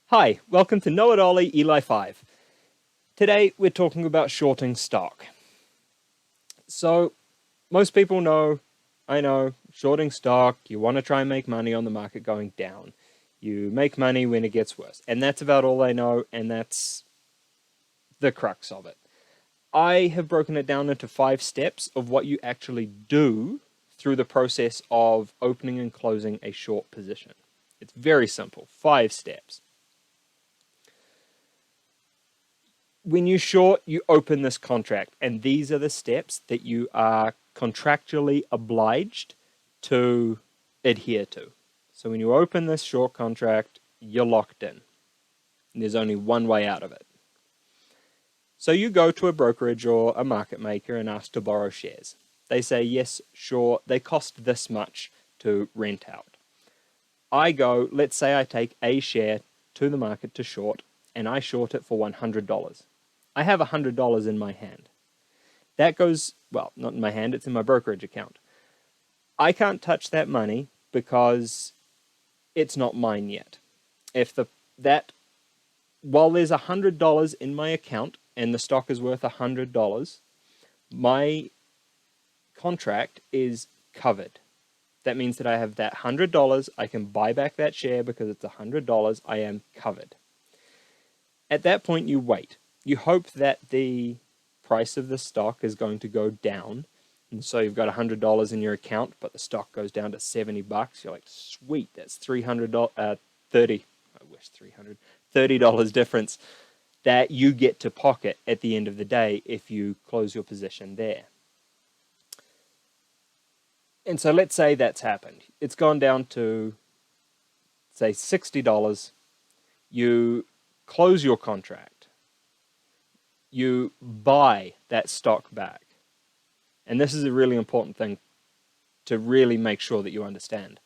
Hi, welcome to Know It Olly ELI5. Today we're talking about shorting stock. So, most people know, I know, shorting stock, you want to try and make money on the market going down. You make money when it gets worse. And that's about all I know, and that's the crux of it. I have broken it down into 5 steps of what you actually do through the process of opening and closing a short position. It's very simple, 5 steps. When you short, you open this contract, and these are the steps that you are contractually obliged to adhere to. So when you open this short contract, you're locked in. And there's only one way out of it. So you go to a brokerage or a market maker and ask to borrow shares. They say, yes, sure, they cost this much to rent out. I go, let's say I take a share to the market to short, and I short it for $100. I have $100 in my hand. That goes, well, not in my hand, it's in my brokerage account. I can't touch that money because it's not mine yet. While there's $100 in my account and the stock is worth $100, my contract is covered. That means that I have that $100, I can buy back that share because it's $100, I am covered. At that point, you wait. You hope that the price of the stock is going to go down. And so you've got $100 in your account, but the stock goes down to $70. You're like, sweet, that's $30 difference that you get to pocket at the end of the day if you close your position there. And so let's say that's happened. It's gone down to, say, $60. You close your contract. You buy that stock back. And this is a really important thing to really make sure that you understand.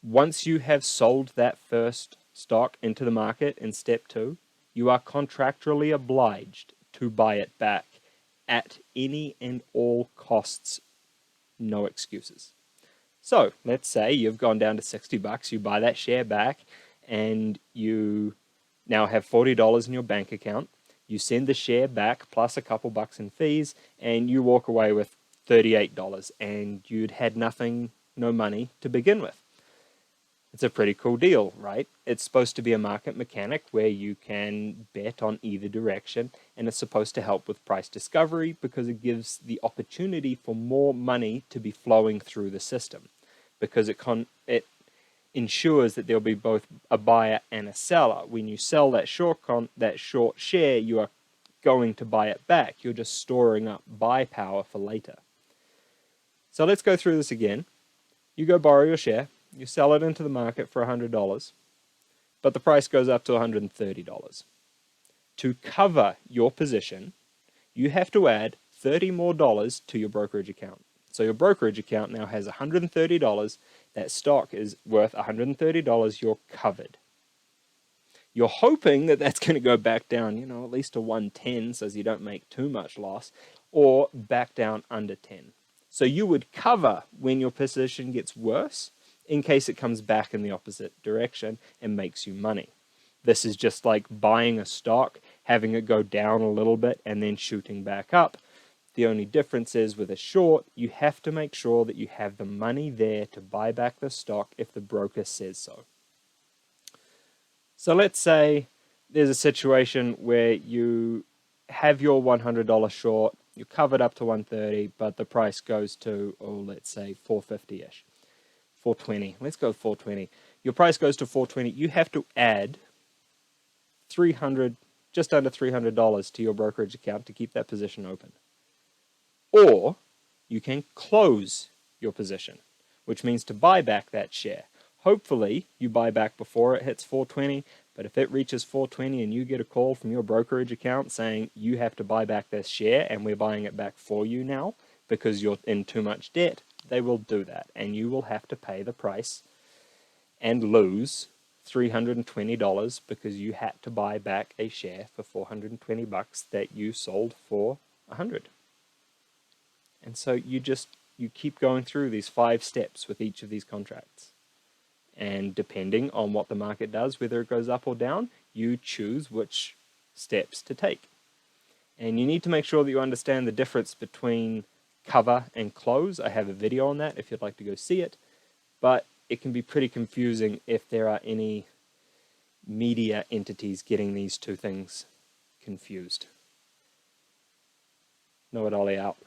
Once you have sold that first stock into the market in step 2, you are contractually obliged to buy it back at any and all costs, no excuses. So let's say you've gone down to $60, you buy that share back, and you now have $40 in your bank account. You send the share back plus a couple bucks in fees, and you walk away with $38, and you'd had nothing, no money to begin with. It's a pretty cool deal, right? It's supposed to be a market mechanic where you can bet on either direction, and it's supposed to help with price discovery because it gives the opportunity for more money to be flowing through the system, because it ensures that there'll be both a buyer and a seller. When you sell that short share, you are going to buy it back. You're just storing up buy power for later. So let's go through this again. You go borrow your share, you sell it into the market for $100, but the price goes up to $130. To cover your position, you have to add $30 more to your brokerage account. So your brokerage account now has $130. That stock is worth $130. You're covered. You're hoping that that's going to go back down, at least to 110 so you don't make too much loss, or back down under 10. So you would cover when your position gets worse in case it comes back in the opposite direction and makes you money. This is just like buying a stock, having it go down a little bit, and then shooting back up. The only difference is with a short, you have to make sure that you have the money there to buy back the stock if the broker says so. So let's say there's a situation where you have your $100 short, you're covered up to $130, but the price goes to, let's say $450-ish. $420. Let's go with $420. Your price goes to $420. You have to add just under $300 to your brokerage account to keep that position open. Or you can close your position, which means to buy back that share. Hopefully, you buy back before it hits $420, but if it reaches $420 and you get a call from your brokerage account saying you have to buy back this share and we're buying it back for you now because you're in too much debt, they will do that, and you will have to pay the price and lose $320 because you had to buy back a share for $420 that you sold for $100. And so you keep going through these 5 steps with each of these contracts. And depending on what the market does, whether it goes up or down, you choose which steps to take. And you need to make sure that you understand the difference between cover and close. I have a video on that if you'd like to go see it. But it can be pretty confusing if there are any media entities getting these two things confused. Noah Olly out.